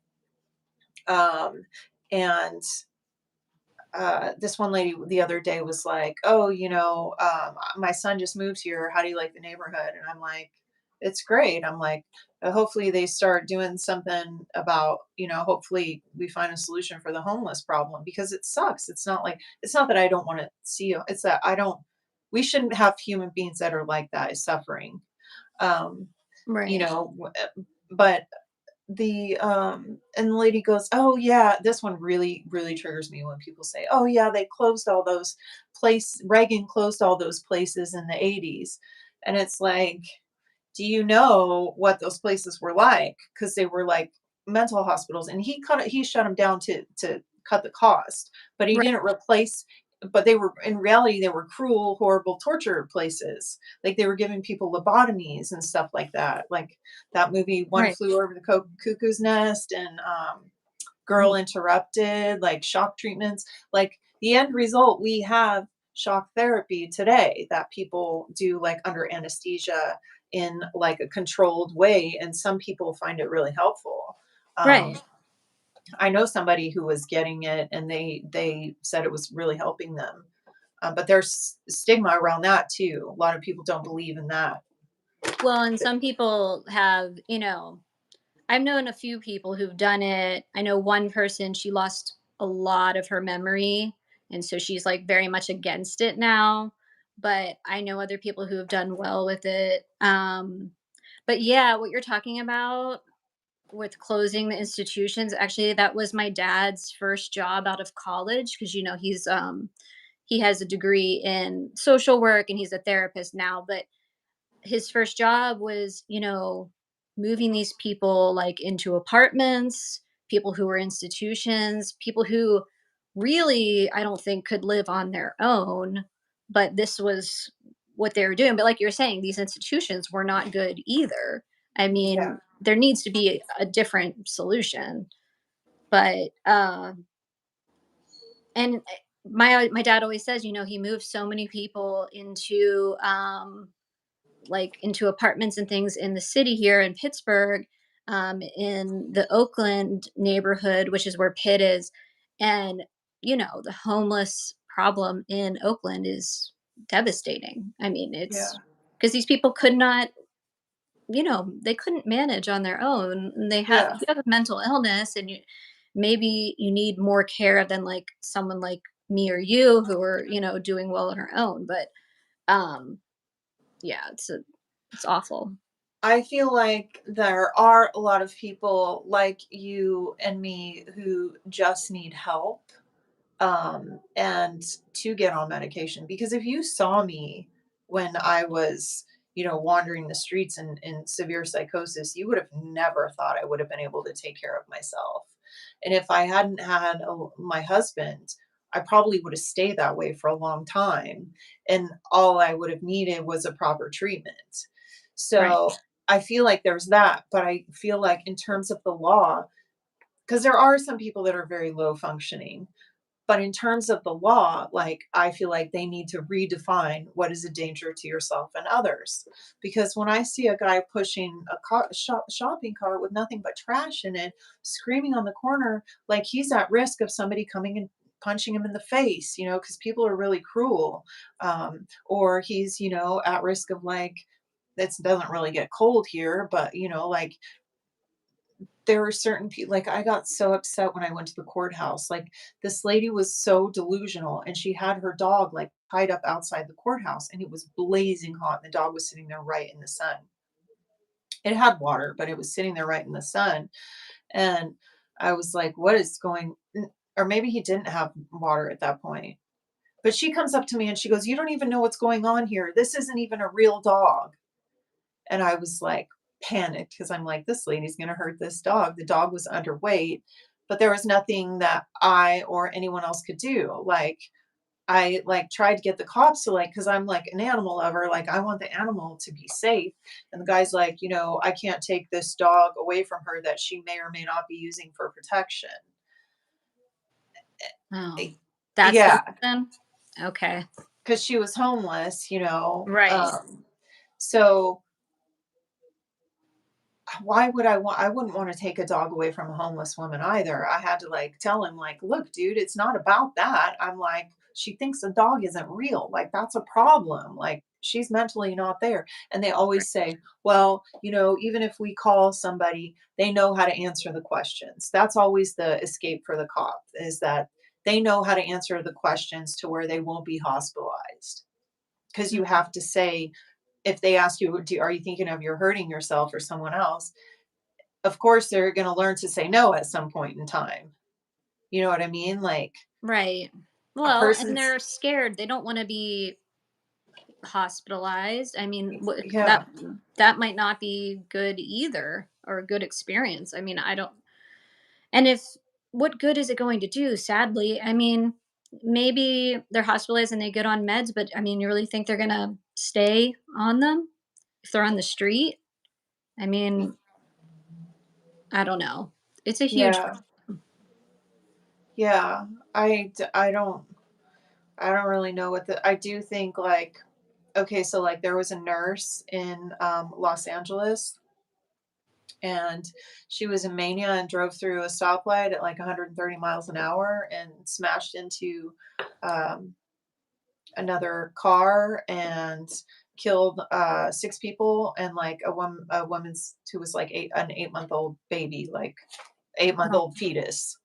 Um, and this one lady the other day was like, "Oh, my son just moved here. How do you like the neighborhood?" And I'm like, "It's great." I'm like, Hopefully they start doing something about, hopefully we find a solution for the homeless problem because it sucks. It's not that I don't want to see you. It's that I don't. We shouldn't have human beings that are like that is suffering." Um, you Right. know, but and the lady goes, "Oh yeah," this one really triggers me when people say, "Oh yeah, they closed all those Reagan closed all those places in the 80s." And it's like, do you know what those places were like? Because they were like mental hospitals, and he shut them down to cut the cost, but he Right. didn't replace. But they were, in reality, they were cruel, horrible torture places. Like they were giving people lobotomies and stuff like that. Like that movie, One Right. Flew Over the Cuckoo's Nest, and Girl Mhm. Interrupted, like shock treatments. Like the end result, we have shock therapy today that people do like under anesthesia in like a controlled way, and some people find it really helpful. Um, Right. I know somebody who was getting it, and they said it was really helping them. But there's stigma around that too. A lot of people don't believe in that. Well, and some people have, I've known a few people who've done it. I know one person, she lost a lot of her memory, and so she's like very much against it now. But I know other people who have done well with it. But yeah, what you're talking about with closing the institutions, actually, that was my dad's first job out of college because he has a degree in social work and he's a therapist now. But his first job was, moving these people like into apartments, people who were institutions, people who really I don't think could live on their own, but this was what they were doing. But like you're saying, these institutions were not good either. I Yeah, mean, there needs to be a different solution. But and my dad always says, he moved so many people into apartments and things in the city here in Pittsburgh, in the Oakland neighborhood, which is where Pitt is. And, the homeless problem in Oakland is devastating. I mean, yeah, it's because these people could not, they couldn't manage on their own. And yeah. if you have a mental illness and maybe you need more care than like someone like me or you who are, doing well on our own. But, um, yeah, it's awful. I feel like there are a lot of people like you and me who just need help, and to get on medication. Because if you saw me when I was, wandering the streets in severe psychosis, you would have never thought I would have been able to take care of myself. And if I hadn't had my husband, I probably would have stayed that way for a long time. And all I would have needed was a proper treatment. Right. So I feel like there's that. But I feel like, in terms of the law, because there are some people that are very low functioning, but in terms of the law, like, I feel like they need to redefine what is a danger to yourself and others. Because when I see a guy pushing a shopping cart with nothing but trash in it, screaming on the corner, like he's at risk of somebody coming and punching him in the face, because people are really cruel. Or he's, at risk of, like, it doesn't really get cold here, but, like, there were certain people, like, I got so upset when I went to the courthouse. Like, this lady was so delusional, and she had her dog, like, tied up outside the courthouse, and it was blazing hot, and the dog was sitting there right in the sun. It had water, but it was sitting there right in the sun, and I was like, "What is going," or maybe he didn't have water at that point. But she comes up to me and she goes, "You don't even know what's going on here. This isn't even a real dog." And I was like panicked because I'm like, this lady's going to hurt this dog. The dog was underweight, but there was nothing that I or anyone else could do. Like, I like tried to get the cops to, like, because I'm like an animal lover, like I want the animal to be safe. And the guy's like, I can't take this dog away from her that she may or may not be using for protection. Oh, Eh, that's the Yeah, reason? Okay. because she was homeless, Right. So why would I wouldn't wanna take a dog away from a homeless woman either. I had to, like, tell him, like, "Look, dude, it's not about that." I'm like, "She thinks the dog isn't real, like, that's a problem, like, she's mentally not there." And they Right. always say, "Well, even if we call somebody, they know how to answer the questions." That's always the escape for the cop, is that they know how to answer the questions to where they won't be hospitalized. Because you Mhm. have to say, if they ask you, are you thinking of you're hurting yourself or someone else? Of course, they're going to learn to say no at some point in time. You know what I mean? Like Right. a Well, and person's, they're scared. They don't want to be hospitalized. I mean, yeah, that might not be good either, or a good experience. I mean, I don't. And if what good is it going to do? Sadly, I mean, maybe they're hospitalized and they get on meds, but I mean, you really think they're gonna stay on them if they're on the street? I mean, I don't know. It's a huge. yeah, yeah. I don't, I don't really know what the, I do think like, okay, so like there was a nurse in Los Angeles, and she was in mania and drove through a stoplight at like 130 miles an hour and smashed into um, another car and killed 6 people, and like a woman's who was like an 8-month old baby, like 8-month Oh, old fetus,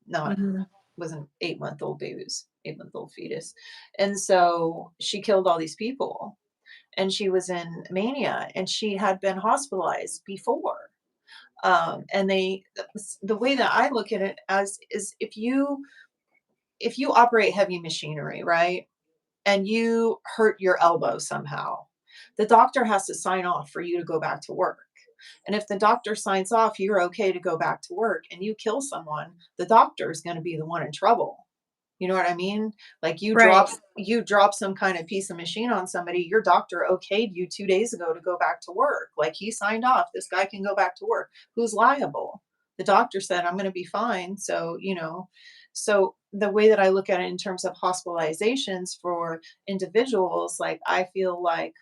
not mhm. wasn't 8-month old baby, it was 8-month old fetus. And so she killed all these people, and she was in mania, and she had been hospitalized before. And the way that I look at it as is, if you operate heavy machinery, right, and you hurt your elbow somehow, the doctor has to sign off for you to go back to work. And if the doctor signs off, you're okay to go back to work, and you kill someone, the doctor is going to be the one in trouble. You know what I mean? Like Right. you drop some kind of piece of machine on somebody, your doctor okayed you 2 days ago to go back to work. Like he signed off, this guy can go back to work. Who's liable? The doctor said, I'm going to be fine. So, so the way that I look at it in terms of hospitalizations for individuals, like I feel like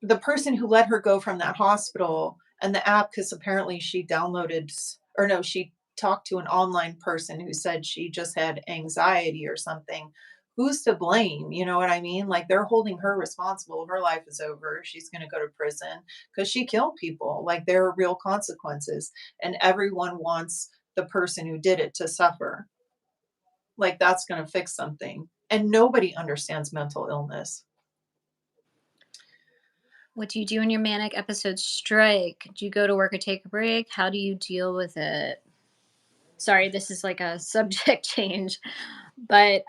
the person who let her go from that hospital and the app, because apparently she downloaded or no, she talked to an online person who said she just had anxiety or something. Who's to blame? You know what I mean? Like they're holding her responsible. Her life is over. She's going to go to prison because she killed people. Like there are real consequences, and everyone wants the person who did it to suffer. Like that's going to fix something. And nobody understands mental illness. What do you do when your manic episodes strike? Do you go to work or take a break? How do you deal with it? Sorry, this is like a subject change. But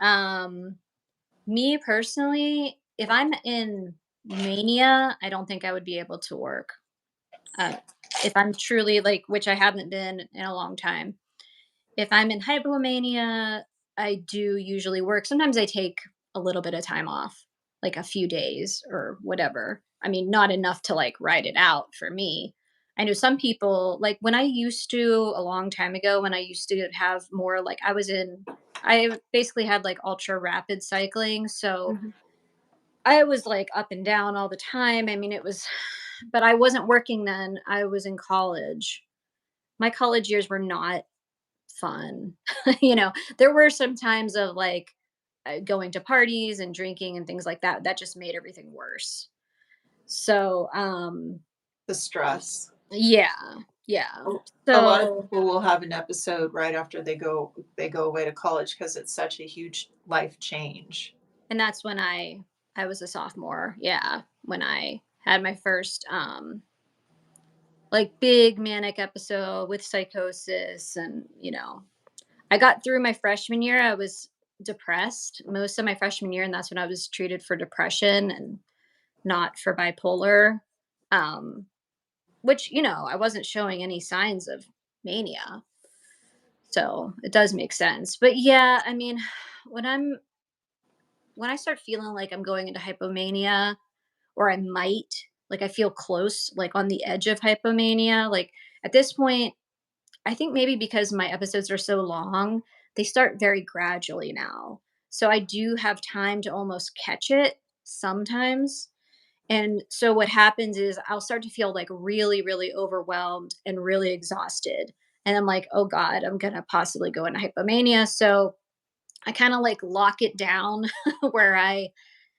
me personally, if I'm in mania, I don't think I would be able to work. Uh, if I'm truly like, which I haven't been in a long time. If I'm in hypomania, I do usually work. Sometimes I take a little bit of time off, like a few days or whatever. I mean, not enough to like ride it out for me. I know some people, like when I used to, a long time ago, when I used to have more, like I basically had like ultra rapid cycling. So Mhm. I was like up and down all the time. I mean, it was, but I wasn't working then. I was in college. My college years were not fun. There were some times of like going to parties and drinking and things like that. That just made everything worse. So, The stress. yeah, yeah. A lot of So, people will have an episode right after they go away to college because it's such a huge life change. and that's when I was a sophomore. Yeah, when I had my first like big manic episode with psychosis, and I got through my freshman year. I was depressed most of my freshman year, and that's when I was treated for depression and not for bipolar. Um, which, I wasn't showing any signs of mania. So it does make sense. But yeah, I mean, when I'm when I start feeling like I'm going into hypomania, or I might, like I feel close, like on the edge of hypomania, like at this point, I think maybe because my episodes are so long, they start very gradually now. So I do have time to almost catch it sometimes. And so what happens is I'll start to feel like really, really overwhelmed and really exhausted. And I'm like, oh God, I'm going to possibly go into hypomania. So I kind of like lock it down where I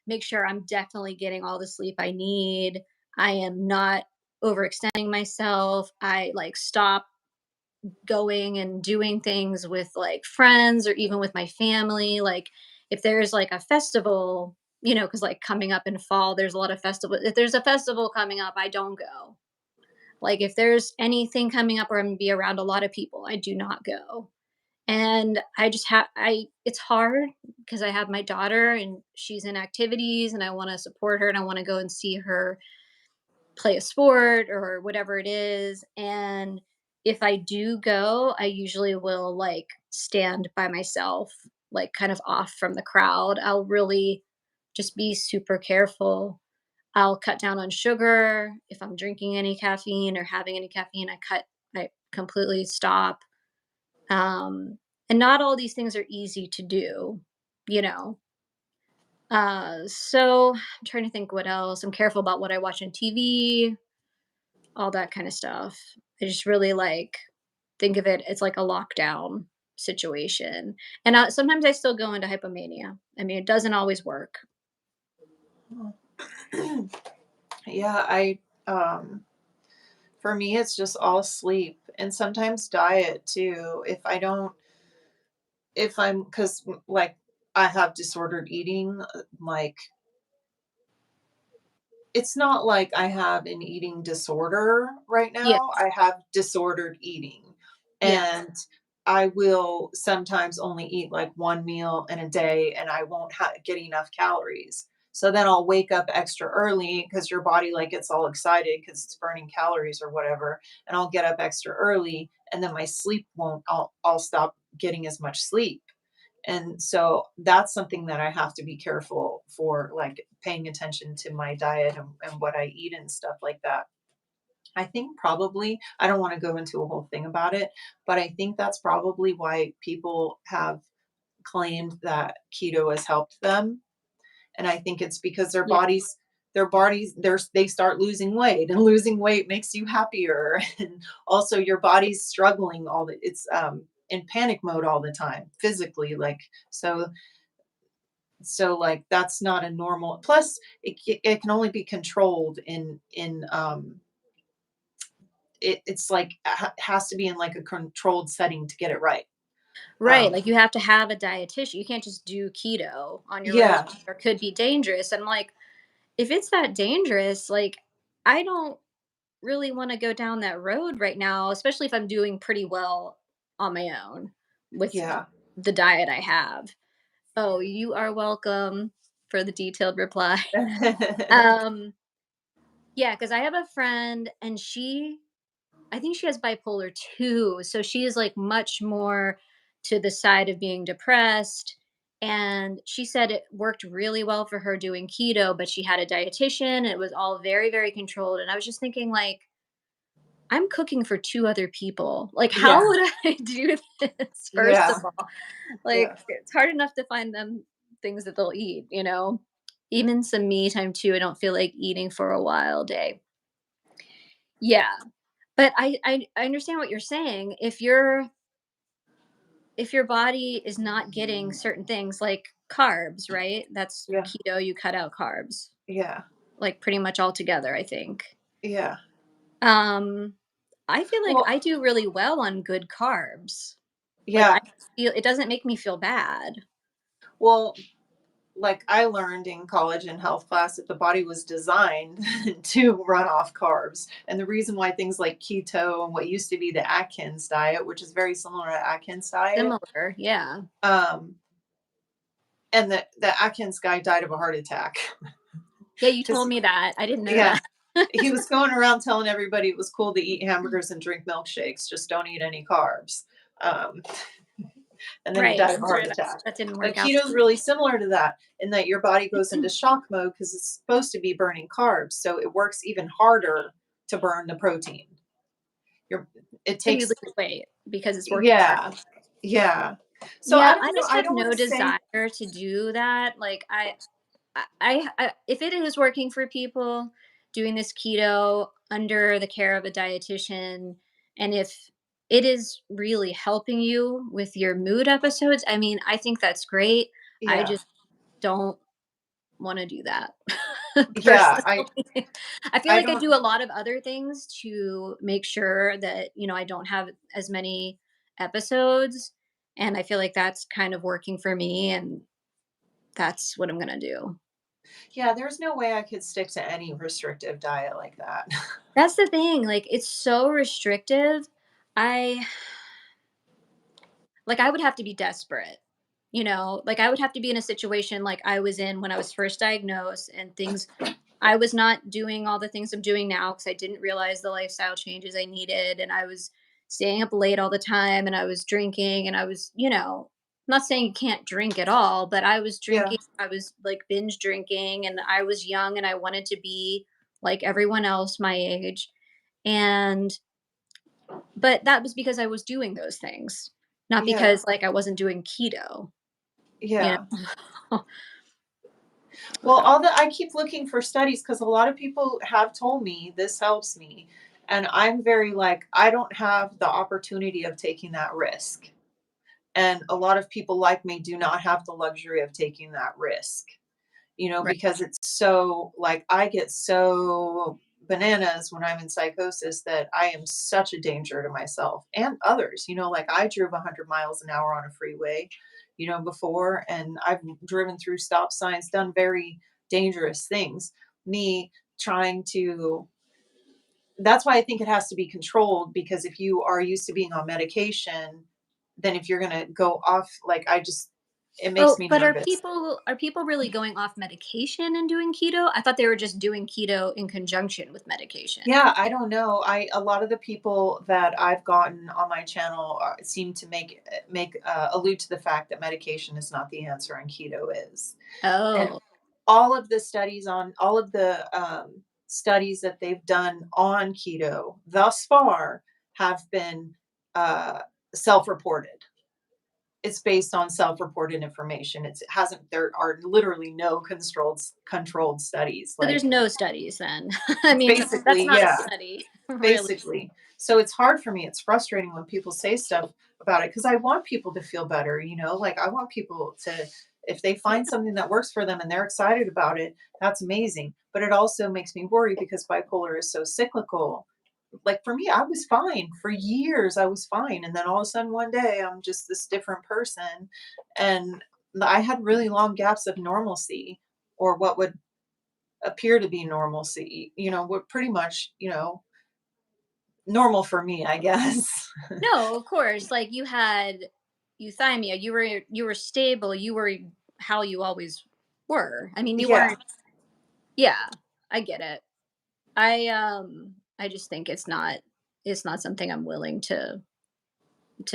make sure I'm definitely getting all the sleep I need. I am not overextending myself. I like stop going and doing things with like friends or even with my family. Like if there's like a festival, because like coming up in fall, there's a lot of festival. If there's a festival coming up, I don't go. Like if there's anything coming up where I'm gonna be around a lot of people, I do not go. And I just have I it's hard because I have my daughter and she's in activities and I want to support her and I want to go and see her play a sport or whatever it is. And if I do go, I usually will like stand by myself, like kind of off from the crowd. I'll really just be super careful. I'll cut down on sugar. If I'm drinking any caffeine or having any caffeine, I completely stop. Um, and not all these things are easy to do, you know. So I'm trying to think what else. I'm careful about what I watch on TV, all that kind of stuff. I just really like think of it as like a lockdown situation. And sometimes I still go into hypomania. I mean, it doesn't always work. Yeah, for me, it's just all sleep and sometimes diet too. If I'm, because like I have disordered eating, like it's not like I have an eating disorder right Yeah, now. I have disordered eating. yeah, And I will sometimes only eat like one meal in a day and I won't get enough calories. So then I'll wake up extra early because your body like gets all excited because it's burning calories or whatever. And I'll get up extra early and then my sleep won't, I'll stop getting as much sleep. And so that's something that I have to be careful for, like paying attention to my diet and what I eat and stuff like that. I think probably, I don't want to go into a whole thing about it, but I think that's probably why people have claimed that keto has helped them. And I think it's because yeah. they start losing weight, and losing weight makes you happier. And also your body's struggling it's in panic mode all the time physically, like, like that's not a normal, plus it can only be controlled it's like has to be in like a controlled setting to get it right. Right. um Like you have to have a dietitian. You can't just do keto on your own yeah, or could be dangerous. And like, if it's that dangerous, like, I don't really want to go down that road right now, especially if I'm doing pretty well on my own with yeah. the diet I have. Oh, you are welcome for the detailed reply. Um, yeah, because I have a friend and I think she has bipolar too. So she is like much more to the side of being depressed. And she said it worked really well for her doing keto, but she had a dietitian. It was all very, very controlled. And I was just thinking, like, I'm cooking for 2 other people. Like, how Yeah, would I do this, first of yeah, all? Like, yeah, it's hard enough to find them things that they'll eat, you know? Even some me time too, I don't feel like eating for a while day. Yeah, but I understand what you're saying. If your body is not getting certain things like carbs, right? That's yeah, keto, you cut out carbs, yeah, like, pretty much altogether, I think. yeah. Um, I feel like Well, I do really well on good carbs. Like, yeah. I feel it doesn't make me feel bad. Well, like I learned in college in health class that the body was designed to run off carbs. And the reason why things like keto and what used to be the Atkins diet, which is very similar to Atkins diet, Similar, yeah. um, and the Atkins guy died of a heart attack. Yeah, you told Because, me that. I didn't know yeah, that. he was going around telling everybody it was cool to eat hamburgers and drink milkshakes, just don't eat any carbs. Um, and then he Right, died of I'm a sure heart that attack. that didn't But work out. keto is really similar to that in that your body goes into shock mode because it's supposed to be burning carbs, so it works even harder to burn the protein. Your it So you takes lose weight because it's working hard. Yeah, yeah. So Yeah, I I don't know. just I have don't want no to say desire to do that. Like, if it is working for people doing this keto under the care of a dietitian, and if it is really helping you with your mood episodes, I mean, I think that's great. I yeah, just don't want to do that yeah. personally. I feel I like I don't. do a lot of other things to make sure that, I don't have as many episodes. And I feel like that's kind of working for me. And that's what I'm going to do. Yeah, there's no way I could stick to any restrictive diet like that. That's the thing, like, it's so restrictive. I Like, I would have to be desperate, like, I would have to be in a situation like I was in when I was first diagnosed and things I was not doing all the things I'm doing now because I didn't realize the lifestyle changes I needed, and I was staying up late all the time, and I was drinking, and I was, not saying you can't drink at all, but I was Yeah, drinking, I was, like, binge drinking, and I was young, and I wanted to be like everyone else my age, and but that was because I was doing those things, not yeah, because, like, I wasn't doing keto, you yeah. know? Well, all the I keep looking for studies because a lot of people have told me this helps me, and I'm very like, I don't have the opportunity of taking that risk. And a lot of people like me do not have the luxury of taking that risk, Right. because it's so like I get so bananas when I'm in psychosis that I am such a danger to myself and others. Like I drove 100 miles an hour on a freeway, before, and I've driven through stop signs, done very dangerous things. Me trying to That's why I think it has to be controlled, because if you are used to being on medication, then if you're gonna go off, like, it makes Oh, me but are nervous. people really going off medication and doing keto? I thought they were just doing keto in conjunction with medication. Yeah, I don't know. A lot of the people that I've gotten on my channel seem to allude to the fact that medication is not the answer and keto is. And Oh. all of the studies that they've done on keto thus far have been uh, self-reported. It's based on self-reported information. It hasn't There are literally no controlled studies, So there's like, no studies then. I mean, that's basically, not a yeah, study, really. basically. So it's hard for me, it's frustrating when people say stuff about it, because I want people to feel better, like, I want people to, if they Yeah. find something that works for them and they're excited about it, that's amazing, but it also makes me worry because bipolar is so cyclical. Like, for me, I was fine. For years, I was fine, and then all of a sudden one day, I'm just this different person, and I had really long gaps of normalcy, or what would appear to be normalcy, what pretty much, normal for me, I guess. No, of course. Like you had euthymia, you were stable, you were how you always were. I mean, you Yeah, weren't. Yeah, I get it. I just think it's not something I'm willing to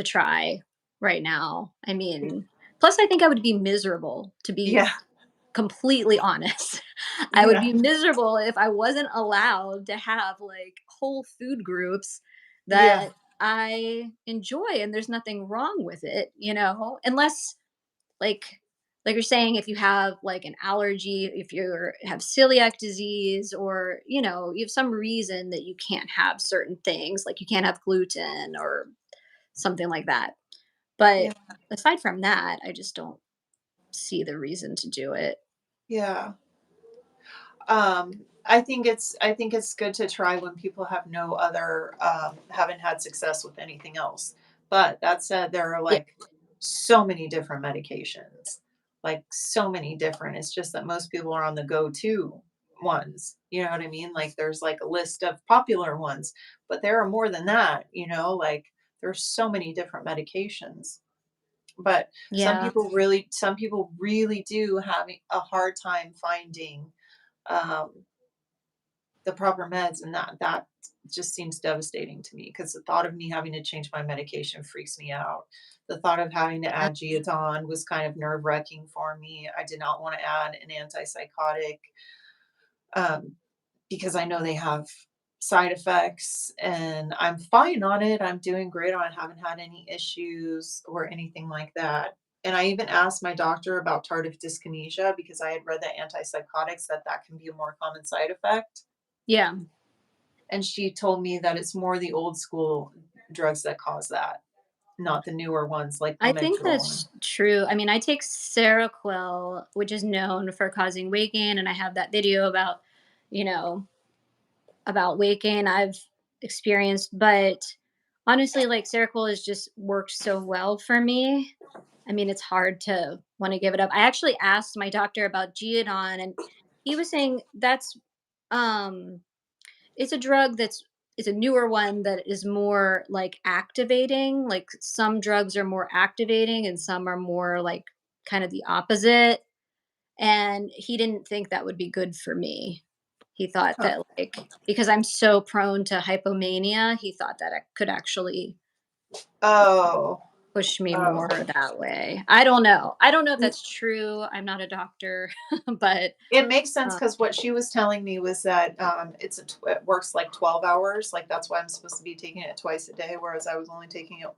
try right now. I mean, plus I think I would be miserable, to be yeah, completely honest. I would yeah, be miserable if I wasn't allowed to have like whole food groups yeah, that I enjoy, and there's nothing wrong with it, unless like like you're saying, if you have like an allergy, if you have celiac disease, or you have some reason that you can't have certain things, like you can't have gluten or something like that. But yeah, aside from that, I just don't see the reason to do it. yeah. I think it's good to try when people have no other haven't had success with anything else. But that said, there are Yeah. like so many different medications, like so many different. It's just that most people are on the go-to ones. You know what I mean? Like there's like a list of popular ones, but there are more than that. Like there's so many different medications. But Yeah. some people really do have a hard time finding um, the proper meds, and that just seems devastating to me, because the thought of me having to change my medication freaks me out. The thought of having to Yeah. add Geoton was kind of nerve-wracking for me. I did not want to add an antipsychotic, um, because I know they have side effects, and I'm fine on it. I'm doing great on it. I haven't had any issues or anything like that. And I even asked my doctor about tardive dyskinesia, because I had read that antipsychotics, that can be a more common side effect. Yeah. And she told me that it's more the old school drugs that cause that, not the newer ones like I think Lamictal that's true. I mean, I take Seroquel, which is known for causing weight gain, and I have that video you know, about weight gain I've experienced. But honestly, like Seroquel has just worked so well for me. I mean, it's hard to want to give it up. I actually asked my doctor about Geodon, and he was saying that's um it's a drug that's it's a newer one that is more like activating. Like some drugs are more activating and some are more like kind of the opposite. And he didn't think that would be good for me. He thought Huh. that like because I'm so prone to hypomania, he thought that it could actually Oh, push me oh. more that way. I don't know. I don't know if that's true. I'm not a doctor, but It makes sense uh, because what she was telling me was that, it works like 12 hours, like, that's why I'm supposed to be taking it twice a day, whereas I was only taking it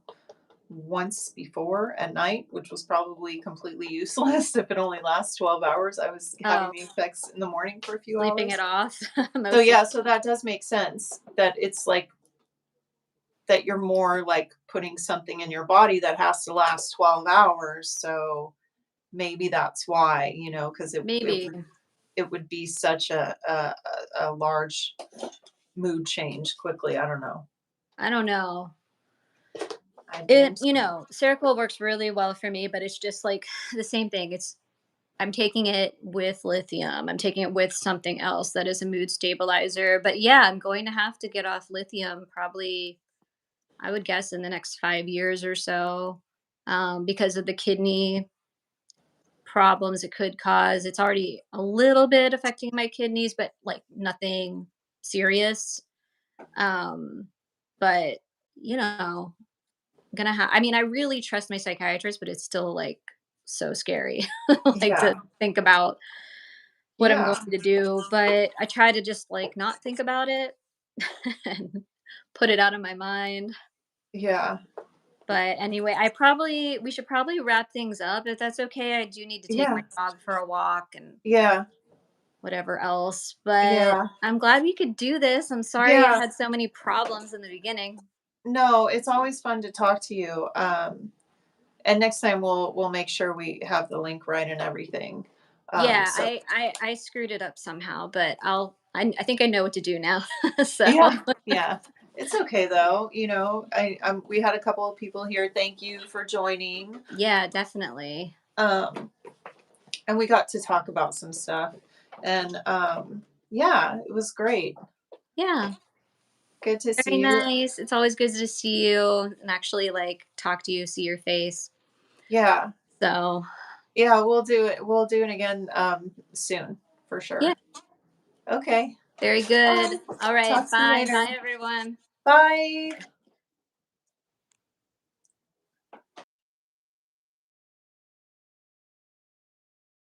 once before at night, which was probably completely useless if it only lasts 12 hours. I was having oh, the effects in the morning for a few sleeping it hours. off So, mostly. yeah, so that does make sense that it's like that you're more, like, putting something in your body that has to last 12 hours, so maybe that's why, because Maybe. it would be such a large mood change quickly. I don't know. I don't know. I It, damn you so know, Seroquel works really well for me, but it's just like the same thing. It's I'm taking it with lithium. I'm taking it with something else that is a mood stabilizer. But yeah, I'm going to have to get off lithium probably, I would guess, in the next 5 years or so, because of the kidney problems it could cause. It's already a little bit affecting my kidneys, but like nothing serious. Um, but you know, gonna have. I mean, I really trust my psychiatrist, but it's still like so scary, like to Yeah. think about what I'm Yeah. going to do. But I try to just like not think about it and put it out of my mind. Yeah. But anyway, I probably we should probably wrap things up if that's okay. I do need to take my Yeah. dog for a walk and Yeah. whatever else. But Yeah. I'm glad we could do this. I'm sorry I Yeah. had so many problems in the beginning. No, it's always fun to talk to you. And next time we'll make sure we have the link right and everything. Yeah, So I screwed it up somehow, but I think I know what to do now. So yeah, yeah. It's okay though. We had a couple of people here. Thank you for joining. yeah, definitely. Um, and we got to talk about some stuff. And yeah, it was great. Yeah, Good to very see you. nice. It's always good to see you and actually like talk to you, see your face. Yeah. So Yeah, we'll do it. We'll do it again soon for yeah, sure. Okay. very Bye. good. All right, Talk to you bye. later. Bye everyone. Bye.